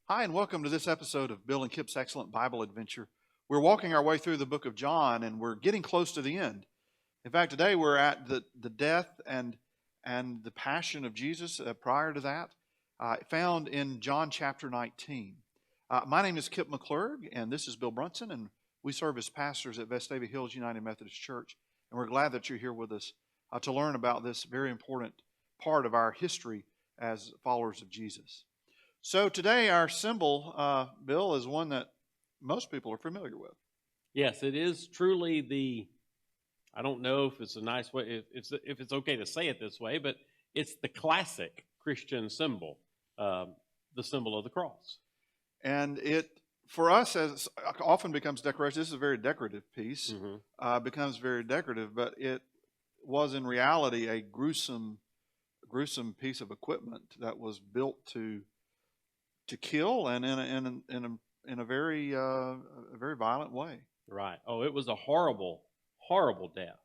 Hi, and welcome to this episode of Bill and Kipp's Excellent Bible Adventure. We're walking our way through the book of John, and we're getting close to the end. In fact, today we're at the death and the passion of Jesus prior to that, found in John chapter 19. My name is Kipp McClurg, and this is Bill Brunson, and we serve as pastors at Vestavia Hills United Methodist Church. And we're glad that you're here with us to learn about this very important part of our history as followers of Jesus. So today our symbol, Bill, is one that most people are familiar with. Yes, it is truly I don't know if it's a nice way, if it's okay to say it this way, but it's the classic Christian symbol, the symbol of the cross. And it, for us, as often becomes decoration, this is a very decorative piece, becomes very decorative, but it was in reality a gruesome piece of equipment that was built to kill, and in a very violent way. Right. Oh, it was a horrible death.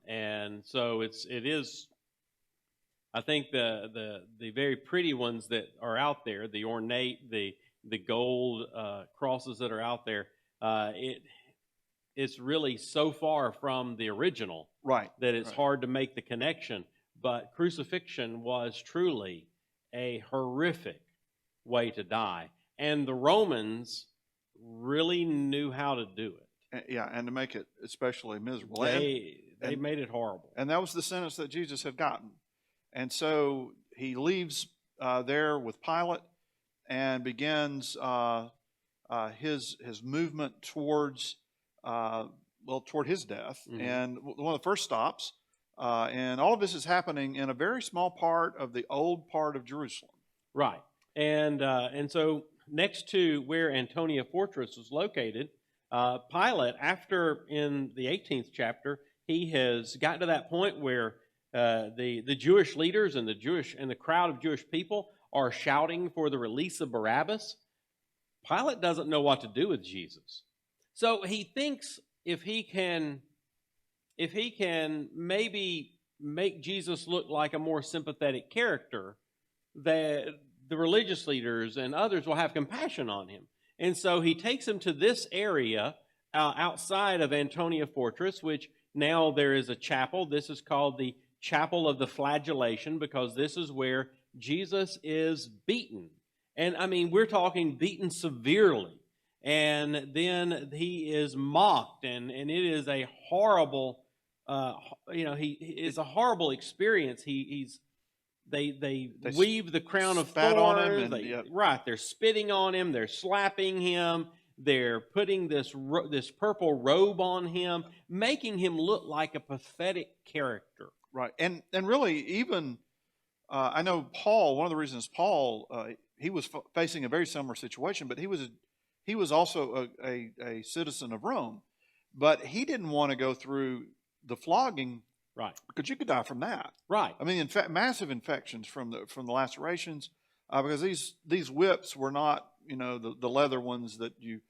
And so it is. I think the very pretty ones that are out there, the ornate, the gold crosses that are out there, it's really so far from the original, right, that it's hard to make the connection. But crucifixion was truly a horrific way to die, and the Romans really knew how to do it. Yeah, and to make it especially miserable. They made it horrible, and that was the sentence that Jesus had gotten. And so he leaves there with Pilate and begins his movement towards toward his death. And one of the first stops, and all of this is happening in a very small part of the old part of Jerusalem. Right. And so next to where Antonia Fortress was located, Pilate, after in the 18th chapter, he has gotten to that point where the Jewish leaders and the crowd of Jewish people are shouting for the release of Barabbas. Pilate doesn't know what to do with Jesus, so he thinks if he can maybe make Jesus look like a more sympathetic character, that the religious leaders and others will have compassion on him. And so he takes him to this area outside of Antonia Fortress, which now there is a chapel. This is called the Chapel of the Flagellation, because this is where Jesus is beaten. And I mean, we're talking beaten severely. And then he is mocked, and it is a horrible, it's a horrible experience. They weave the crown of thorns on him, right. They're spitting on him. They're slapping him. They're putting this purple robe on him, making him look like a pathetic character. Right, and really, even I know Paul. One of the reasons Paul he was facing a very similar situation, but he was also a citizen of Rome, but he didn't want to go through the flogging. Right, because you could die from that. Right. I mean, massive infections from the lacerations, because these whips were not, the leather ones that you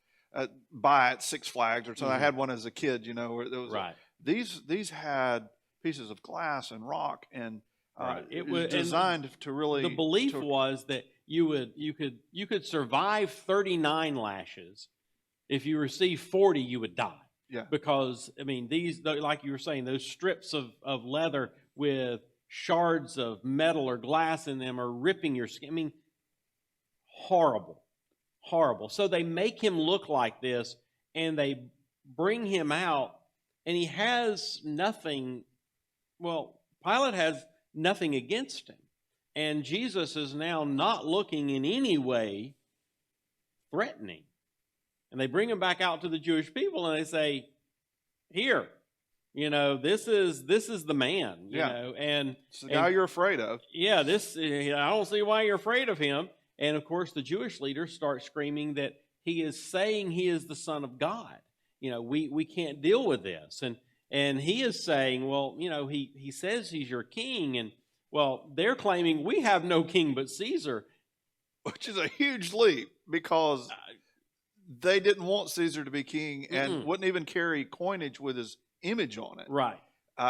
buy at Six Flags or something. I had one as a kid, where there was right. These had pieces of glass and rock, and right. It was designed to really. The belief was that you could survive 39 lashes. If you receive 40, you would die. Yeah. Because, I mean, these, like you were saying, those strips of leather with shards of metal or glass in them are ripping your skin. I mean, horrible. So they make him look like this, and they bring him out, and he has nothing. Well, Pilate has nothing against him. And Jesus is now not looking in any way threatening. And they bring him back out to the Jewish people, and they say, "Here, this is the man, you know, and it's the guy you're afraid of." Yeah, I don't see why you're afraid of him. And of course, the Jewish leaders start screaming that he is saying he is the Son of God. We can't deal with this, and he is saying, well, he says he's your king, and well, they're claiming we have no king but Caesar, which is a huge leap, because they didn't want Caesar to be king, and wouldn't even carry coinage with his image on it. Right.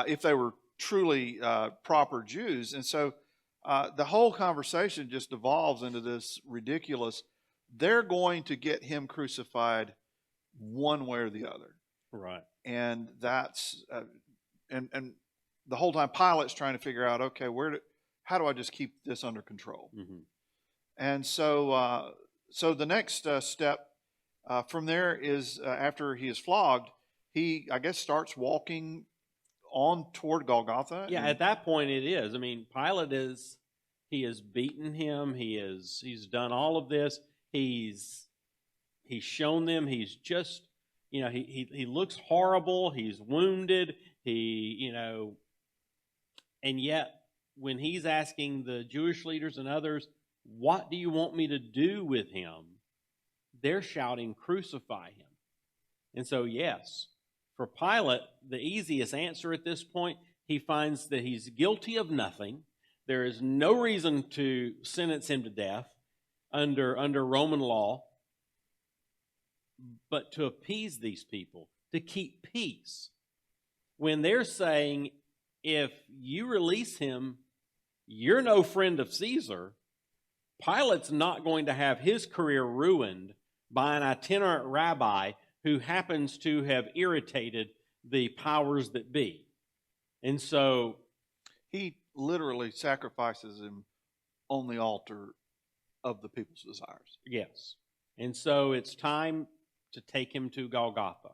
If they were truly proper Jews. And so the whole conversation just devolves into this ridiculous. They're going to get him crucified one way or the other, Right. and that's and the whole time Pilate's trying to figure out, okay, how do I just keep this under control? Mm-hmm. And so the next step from there is after he is flogged, he, I guess, starts walking on toward Golgotha. Yeah, at that point it is. I mean, he has beaten him. He's done all of this. He's shown them. He's just, he looks horrible. He's wounded. And yet when he's asking the Jewish leaders and others, what do you want me to do with him? They're shouting, crucify him. And so, yes, for Pilate, the easiest answer at this point, he finds that he's guilty of nothing. There is no reason to sentence him to death under Roman law, but to appease these people, to keep peace. When they're saying, if you release him, you're no friend of Caesar, Pilate's not going to have his career ruined by an itinerant rabbi who happens to have irritated the powers that be. And so he literally sacrifices him on the altar of the people's desires. yes. And so it's time to take him to Golgotha.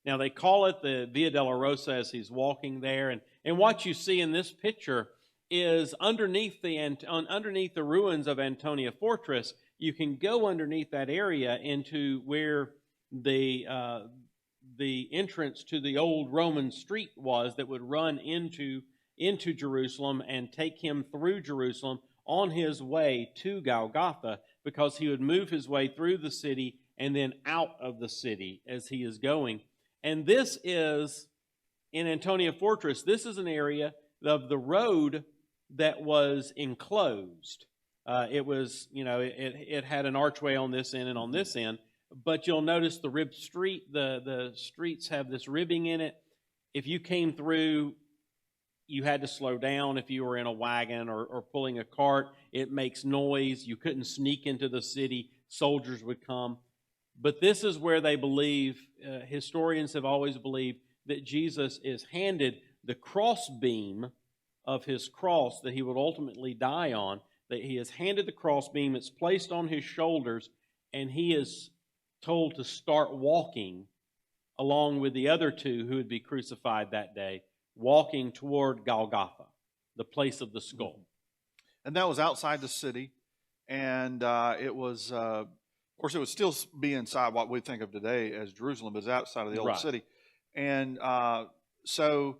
Now they call it the Via Dolorosa as he's walking there. And what you see in this picture is underneath the ruins of Antonia Fortress, you can go underneath that area into where the entrance to the old Roman street was that would run into Jerusalem and take him through Jerusalem on his way to Golgotha, because he would move his way through the city and then out of the city as he is going. And this is, in Antonia Fortress, this is an area of the road that was enclosed. It was, it had an archway on this end and on this end, but you'll notice the ribbed street, the streets have this ribbing in it. If you came through, you had to slow down. If you were in a wagon or pulling a cart, it makes noise. You couldn't sneak into the city. Soldiers would come. But this is where they believe, historians have always believed, that Jesus is handed the crossbeam of his cross that he would ultimately die on, that he is handed the crossbeam, it's placed on his shoulders, and he is told to start walking along with the other two who would be crucified that day, walking toward Golgotha, the place of the skull. And that was outside the city, and it was, of course, it would still be inside what we think of today as Jerusalem, but it's outside of the old Right. city. And so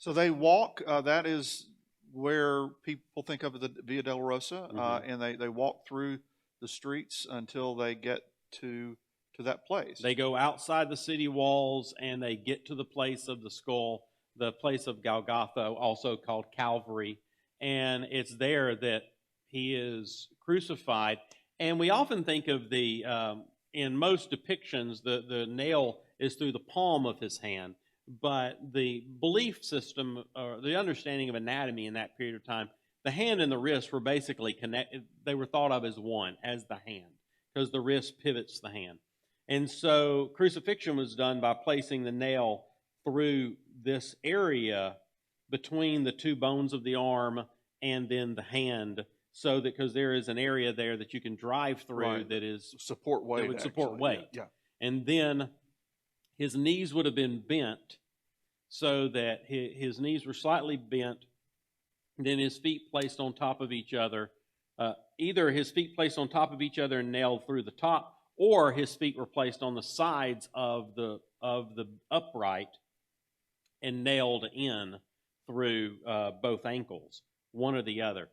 they walk. That is where people think of the Via Dolorosa, and they walk through the streets until they get to that place. They go outside the city walls and they get to the place of the skull, the place of Golgotha, also called Calvary. And it's there that he is crucified. And we often think of in most depictions, the nail is through the palm of his hand. But the belief system, or the understanding of anatomy in that period of time, the hand and the wrist were basically connected. They were thought of as one, as the hand, because the wrist pivots the hand. And so crucifixion was done by placing the nail through this area between the two bones of the arm and then the hand, so that, because there is an area there that you can drive through, Right. that is support weight. that would support actually. weight. Yeah. And then his knees would have been bent, so that his knees were slightly bent, and then his feet placed on top of each other. Either his feet placed on top of each other and nailed through the top, or his feet were placed on the sides of the upright and nailed in through both ankles, one or the other.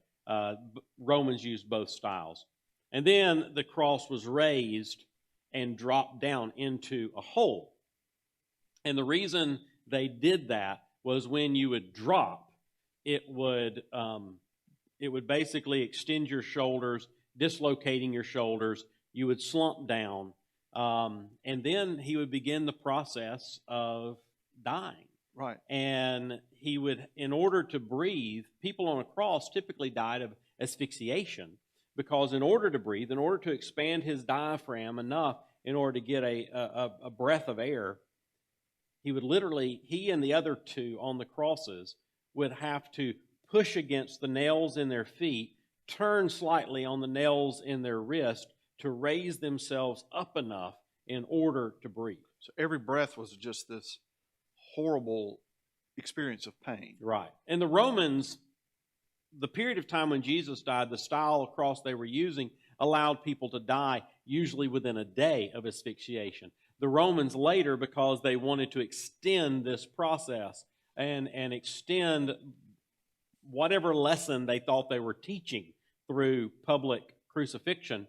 Romans used both styles. And then the cross was raised and dropped down into a hole. And the reason they did that was when you would drop, it would basically extend your shoulders, dislocating your shoulders. You would slump down, and then he would begin the process of dying. Right. And he would, in order order to breathe, people on a cross typically died of asphyxiation, because in order to breathe, in order to expand his diaphragm enough in order to get a breath of air, he and the other two on the crosses would have to push against the nails in their feet, turn slightly on the nails in their wrist to raise themselves up enough in order to breathe. So every breath was just this horrible experience of pain. Right. And the Romans, the period of time when Jesus died, the style of cross they were using allowed people to die usually within a day of asphyxiation. The Romans later, because they wanted to extend this process and extend whatever lesson they thought they were teaching through public crucifixion,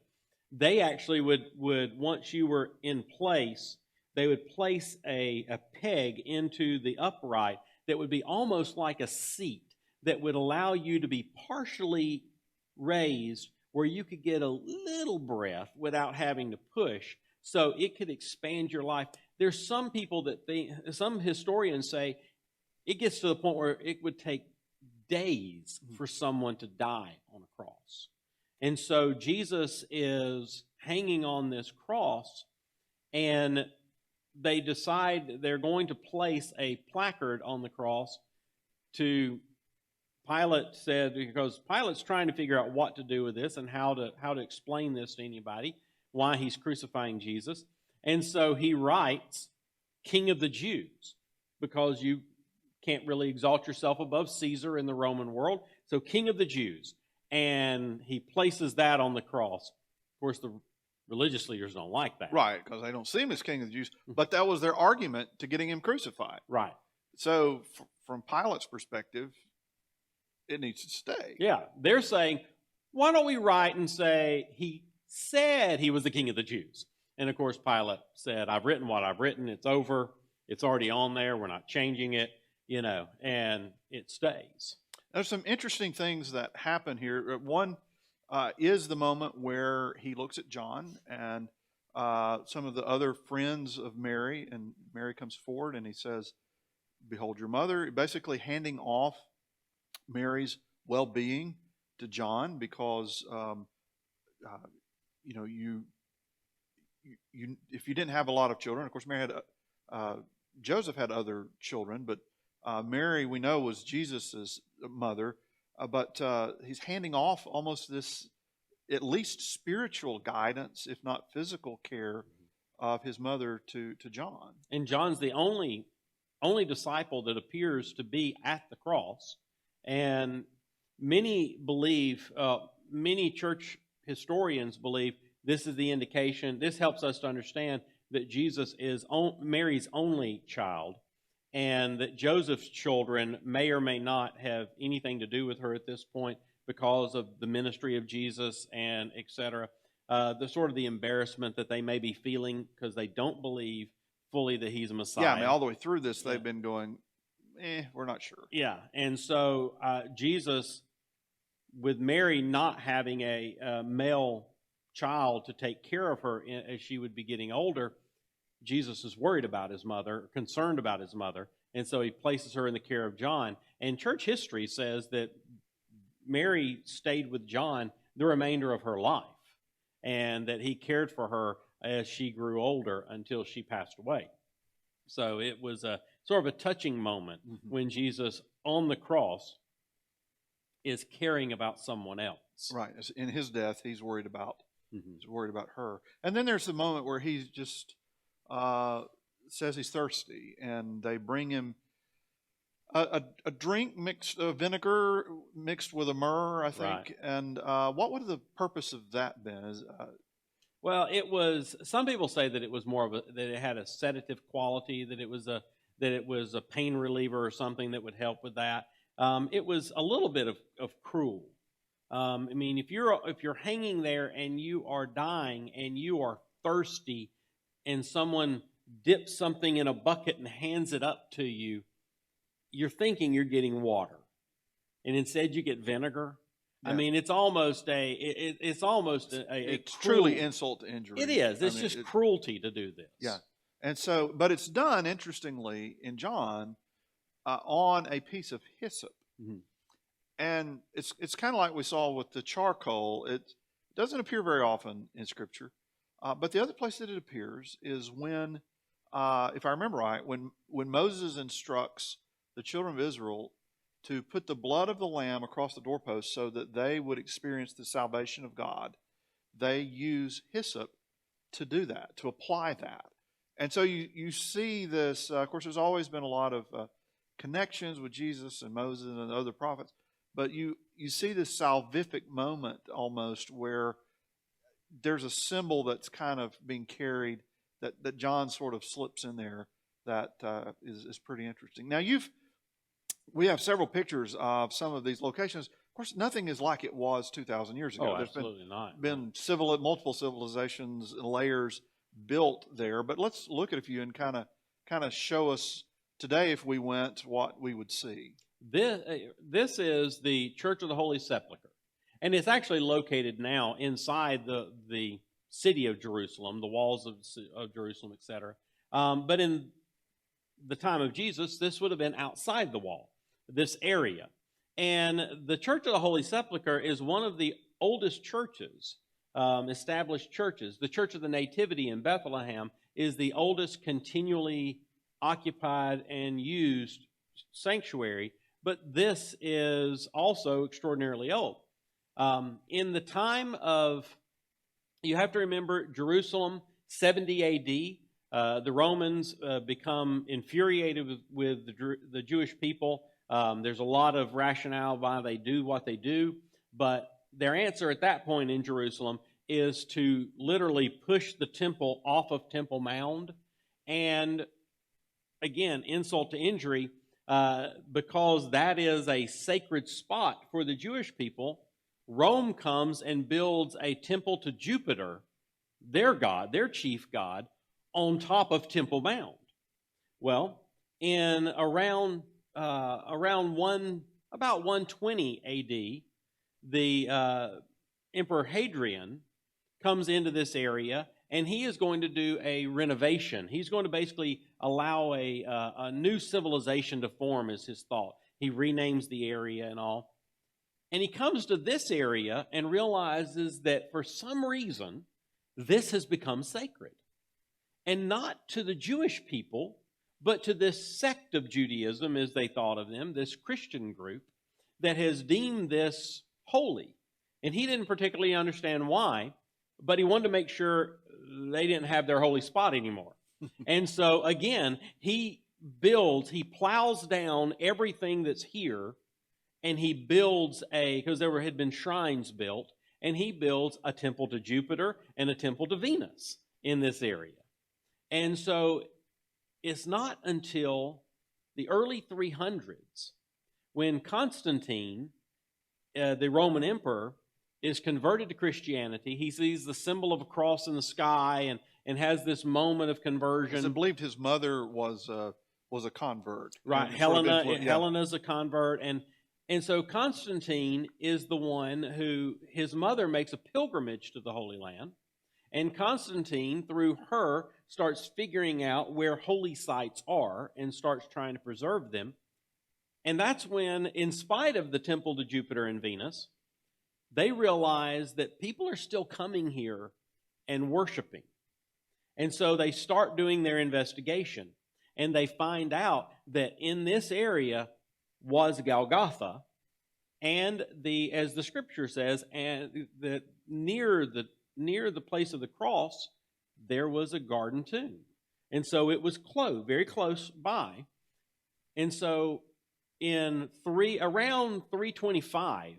they actually would once you were in place, they would place a peg into the upright that would be almost like a seat that would allow you to be partially raised where you could get a little breath without having to push, so it could expand your life. There's some people that think, some historians say, it gets to the point where it would take days for someone to die on a cross. And so Jesus is hanging on this cross, and they decide they're going to place a placard on the cross. To Pilate said, because Pilate's trying to figure out what to do with this and how to explain this to anybody, why he's crucifying Jesus. And so he writes, King of the Jews, because you can't really exalt yourself above Caesar in the Roman world. So King of the Jews. And he places that on the cross. Of course, the religious leaders don't like that. Right, because they don't see him as King of the Jews. But that was their argument to getting him crucified. Right. So from Pilate's perspective, it needs to stay. Yeah. They're saying, why don't we write and say he said he was the King of the Jews? And of course, Pilate said, I've written what I've written. It's over. It's already on there. We're not changing it, and it stays. There's some interesting things that happen here. One is the moment where he looks at John and some of the other friends of Mary, and Mary comes forward and he says, behold your mother, basically handing off Mary's well-being to John, because if you didn't have a lot of children, of course Mary had Joseph had other children, but Mary, we know, was Jesus' mother, but he's handing off almost this at least spiritual guidance, if not physical care, of his mother to John. And John's the only disciple that appears to be at the cross. And many believe, many church historians believe this is the indication. This helps us to understand that Jesus is Mary's only child, and that Joseph's children may or may not have anything to do with her at this point because of the ministry of Jesus and etc. The sort of the embarrassment that they may be feeling because they don't believe fully that he's a Messiah. Yeah, I mean, all the way through this, they've been going, we're not sure. Yeah, and so Jesus, with Mary not having a male child to take care of her as she would be getting older, Jesus is worried about his mother, concerned about his mother, and so he places her in the care of John. And church history says that Mary stayed with John the remainder of her life, and that he cared for her as she grew older until she passed away. So it was a sort of a touching moment when Jesus on the cross is caring about someone else. Right. In his death, he's worried about her. And then there's the moment where he just says he's thirsty, and they bring him a drink mixed vinegar mixed with a myrrh, I think. Right. And what would the purpose of that been? Well, it was. Some people say that it was more of that it had a sedative quality, that it was a pain reliever or something that would help with that. It was a little bit of cruel. I mean, if you're hanging there and you are dying and you are thirsty, and someone dips something in a bucket and hands it up to you, you're thinking you're getting water, and instead you get vinegar. Yeah. I mean, it's almost it's truly insult to injury. It is. It's just cruelty to do this. Yeah, and so, but it's done interestingly in John on a piece of hyssop. Mhm. And it's kind of like we saw with the charcoal. It doesn't appear very often in Scripture. But the other place that it appears is when, if I remember right, when Moses instructs the children of Israel to put the blood of the lamb across the doorpost so that they would experience the salvation of God, they use hyssop to do that, to apply that. And so you see this, of course, there's always been a lot of connections with Jesus and Moses and other prophets, but you see this salvific moment almost where there's a symbol that's kind of being carried that John sort of slips in there that is pretty interesting. Now we have several pictures of some of these locations. Of course, nothing is like it was 2,000 years ago. Oh, There's absolutely not. been multiple civilizations and layers built there. But let's look at a few and kind of show us today, if we went, what we would see. This is the Church of the Holy Sepulchre, and it's actually located now inside the city of Jerusalem, the walls of Jerusalem, etc. But in the time of Jesus, this would have been outside the wall, this area. And the Church of the Holy Sepulchre is one of the oldest churches, established churches. The Church of the Nativity in Bethlehem is the oldest continually occupied and used sanctuary, but this is also extraordinarily old. In the time of, you have to remember, Jerusalem, 70 A.D., the Romans become infuriated with the Jewish people. There's a lot of rationale why they do what they do, but their answer at that point in Jerusalem is to literally push the temple off of Temple Mount. And again, insult to injury, because that is a sacred spot for the Jewish people. Rome comes and builds a temple to Jupiter, their god, their chief god, on top of Temple Mount. Well, in around about 120 A.D., the Emperor Hadrian comes into this area, and he is going to do a renovation. He's going to basically allow a new civilization to form, is his thought. He renames the area and all. And he comes to this area and realizes that for some reason, this has become sacred. And not to the Jewish people, but to this sect of Judaism, as they thought of them, this Christian group that has deemed this holy. And he didn't particularly understand why, but he wanted to make sure they didn't have their holy spot anymore. And so, again, he plows down everything that's here, and he builds because there had been shrines built, and he builds a temple to Jupiter and a temple to Venus in this area. And so it's not until the early 300s when Constantine, the Roman emperor, is converted to Christianity. He sees the symbol of a cross in the sky and has this moment of conversion. I believed his mother was a convert. Right, Helena's a convert. And so Constantine is the one who, his mother makes a pilgrimage to the Holy Land. And Constantine, through her, starts figuring out where holy sites are and starts trying to preserve them. And that's when, in spite of the temple to Jupiter and Venus, they realize that people are still coming here and worshiping. And so they start doing their investigation. And they find out that in this area was Golgotha, and as the scripture says, and that near the place of the cross, there was a garden tomb. And so it was very close by. And so around 325,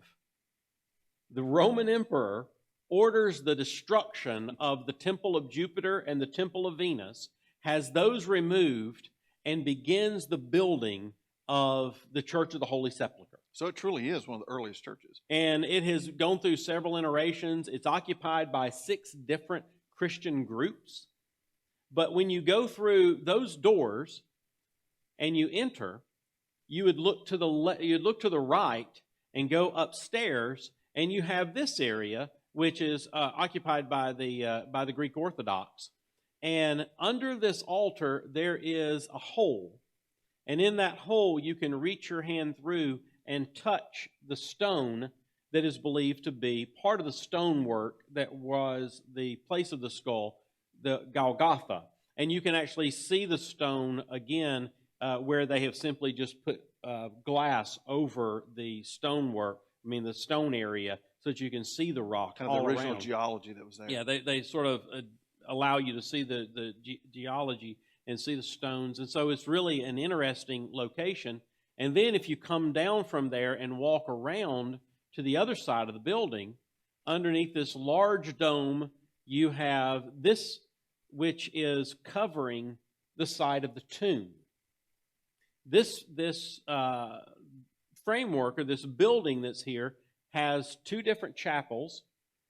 the Roman emperor orders the destruction of the temple of Jupiter and the temple of Venus, has those removed, and begins the building of the Church of the Holy Sepulchre. So it truly is one of the earliest churches. And it has gone through several iterations. It's occupied by 6 different Christian groups. But when you go through those doors and you enter, you would look to the right and go upstairs, and you have this area, which is occupied by the Greek Orthodox. And under this altar, there is a hole. And in that hole, you can reach your hand through, and touch the stone that is believed to be part of the stonework that was the place of the skull, the Golgotha. And you can actually see the stone again where they have simply just put glass over the stonework, the stone area, so that you can see the rock Kind of all the original around. geology that was there. Yeah, they sort of allow you to see the geology and see the stones. And so it's really an interesting location. And then if you come down from there and walk around to the other side of the building, underneath this large dome, you have this which is covering the side of the tomb. This framework, or this building that's here, has two different chapels.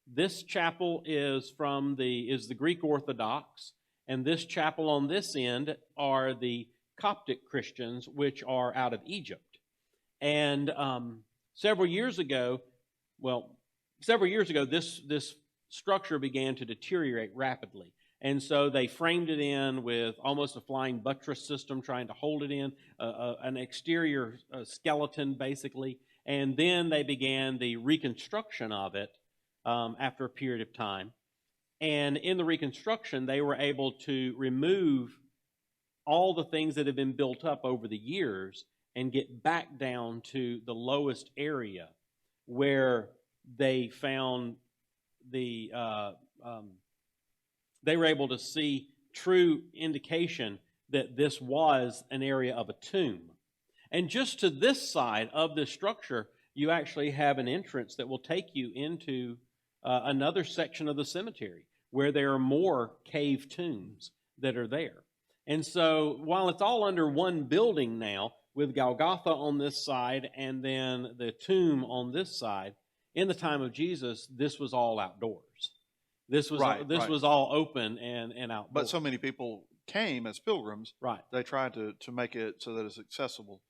This chapel is the Greek Orthodox, and this chapel on this end are the Coptic Christians, which are out of Egypt. And several years ago, this structure began to deteriorate rapidly. And so they framed it in with almost a flying buttress system, trying to hold it in, an exterior skeleton, basically. And then they began the reconstruction of it after a period of time. And in the reconstruction, they were able to remove all the things that have been built up over the years and get back down to the lowest area where they found they were able to see true indication that this was an area of a tomb. And just to this side of this structure, you actually have an entrance that will take you into another section of the cemetery where there are more cave tombs that are there. And so while it's all under one building now, with Golgotha on this side and then the tomb on this side, in the time of Jesus, this was all outdoors. This was all open and outdoors. But so many people came as pilgrims. Right. They tried to make it so that it's accessible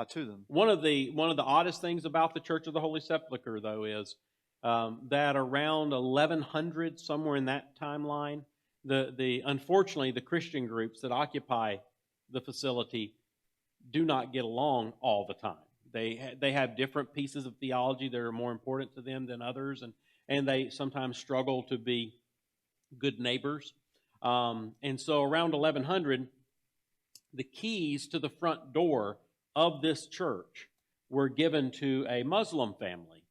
to them. One of the oddest things about the Church of the Holy Sepulchre, though, is that around 1100, somewhere in that timeline, unfortunately the Christian groups that occupy the facility do not get along all the time. They have different pieces of theology that are more important to them than others, and they sometimes struggle to be good neighbors. And so around 1100, the keys to the front door of this church were given to a Muslim family.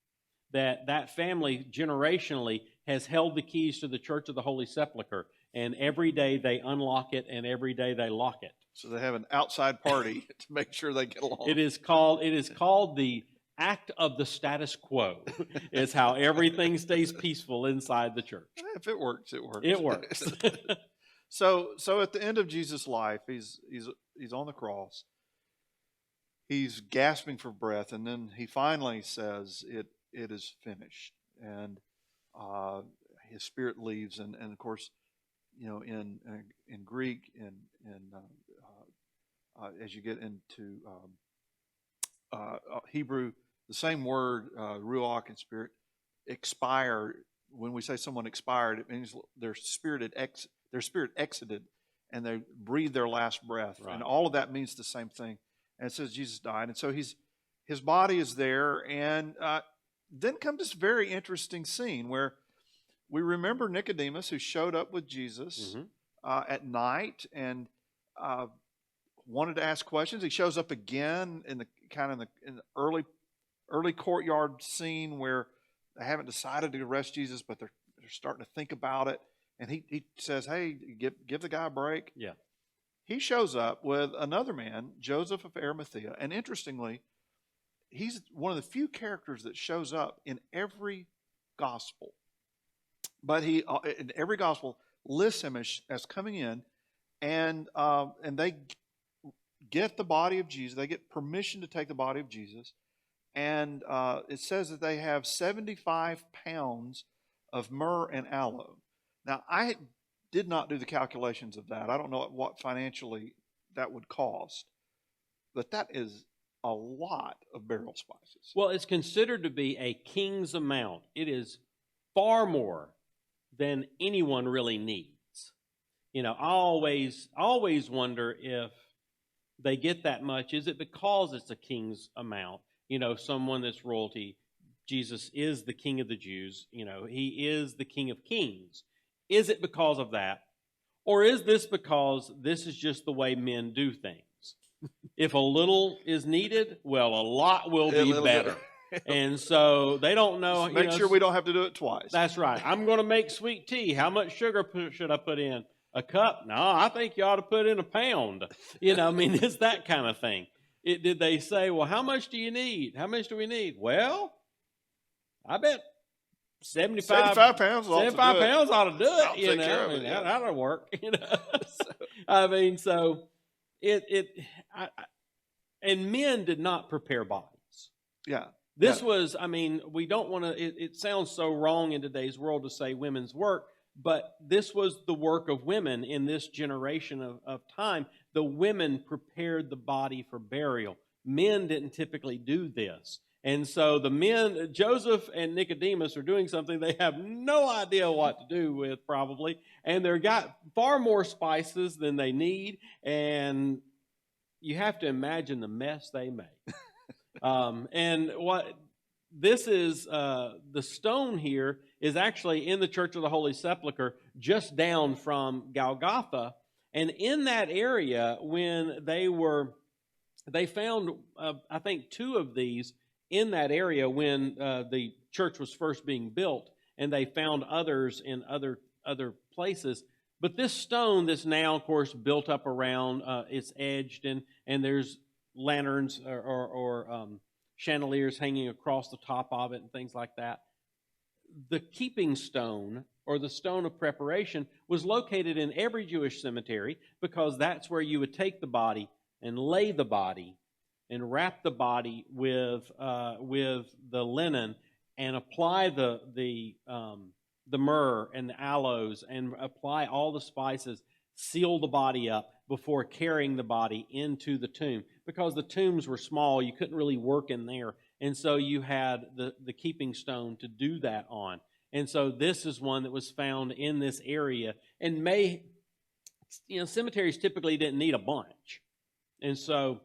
That family generationally has held the keys to the Church of the Holy Sepulchre, and every day they unlock it and every day they lock it. So they have an outside party to make sure they get along. It is called the act of the status quo. Is how everything stays peaceful inside the church. If it works, it works. It works. So at the end of Jesus' life, he's on the cross. He's gasping for breath, and then he finally says, "It is finished." And his spirit leaves, and of course, in Greek and as you get into Hebrew, the same word, ruach and spirit, expire. When we say someone expired, it means their spirit exited, and they breathed their last breath. Right. And all of that means the same thing. And it says Jesus died, and so his body is there, and then comes this very interesting scene where we remember Nicodemus, who showed up with Jesus at night and wanted to ask questions. He shows up again in the early courtyard scene where they haven't decided to arrest Jesus, but they're starting to think about it. And he says, "Hey, give the guy a break." Yeah. He shows up with another man, Joseph of Arimathea, and interestingly, he's one of the few characters that shows up in every gospel. But he, in every gospel, lists him as coming in, and they get the body of Jesus. They get permission to take the body of Jesus, and it says that they have 75 pounds of myrrh and aloe. Now, I did not do the calculations of that. I don't know what financially that would cost, but that is a lot of burial spices. Well, it's considered to be a king's amount. It is far more than anyone really needs. I always wonder if they get that much. Is it because it's a king's amount? someone that's royalty. Jesus is the King of the Jews. He is the King of Kings. Is it because of that? Or is this because this is just the way men do things? If a little is needed, well, a lot will be better. And so they don't know. Just make sure we don't have to do it twice. That's right. I'm going to make sweet tea. How much sugar should I put in? A cup? No, I think you ought to put in a pound. It's that kind of thing. Did they say, well, how much do you need? How much do we need? Well, I bet 75 pounds. 75 pounds ought to do it. I'll take care of it, yeah. That'll work. And men did not prepare bodies. Yeah. This was, we don't want to, it sounds so wrong in today's world to say women's work, but this was the work of women in this generation of time. The women prepared the body for burial. Men didn't typically do this. And so the men, Joseph and Nicodemus, are doing something they have no idea what to do with, probably. And they've got far more spices than they need. And you have to imagine the mess they make. And what this is, the stone here is actually in the Church of the Holy Sepulchre, just down from Golgotha. And in that area, when they found, I think, 2 of these in that area when the church was first being built, and they found others in other places. But this stone that's now, of course, built up around, it's edged, and there's lanterns or chandeliers hanging across the top of it and things like that. The keeping stone, or the stone of preparation, was located in every Jewish cemetery, because that's where you would take the body and lay the body and wrap the body with the linen, and apply the myrrh and the aloes, and apply all the spices, seal the body up before carrying the body into the tomb. Because the tombs were small, you couldn't really work in there. And so you had the keeping stone to do that on. And so this is one that was found in this area. And cemeteries typically didn't need a bunch. And so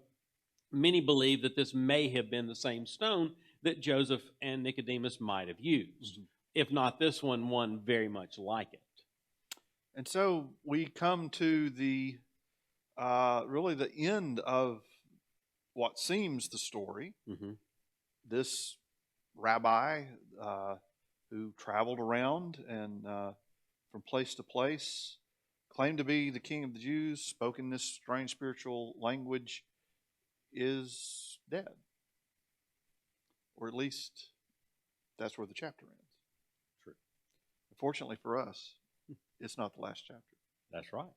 many believe that this may have been the same stone that Joseph and Nicodemus might have used. Mm-hmm. If not this one very much like it. And so we come to really the end of what seems the story. Mm-hmm. This rabbi who traveled around and from place to place, claimed to be the King of the Jews, spoke in this strange spiritual language, is dead. Or at least that's where the chapter ends. True. Fortunately for us, it's not the last chapter. That's right.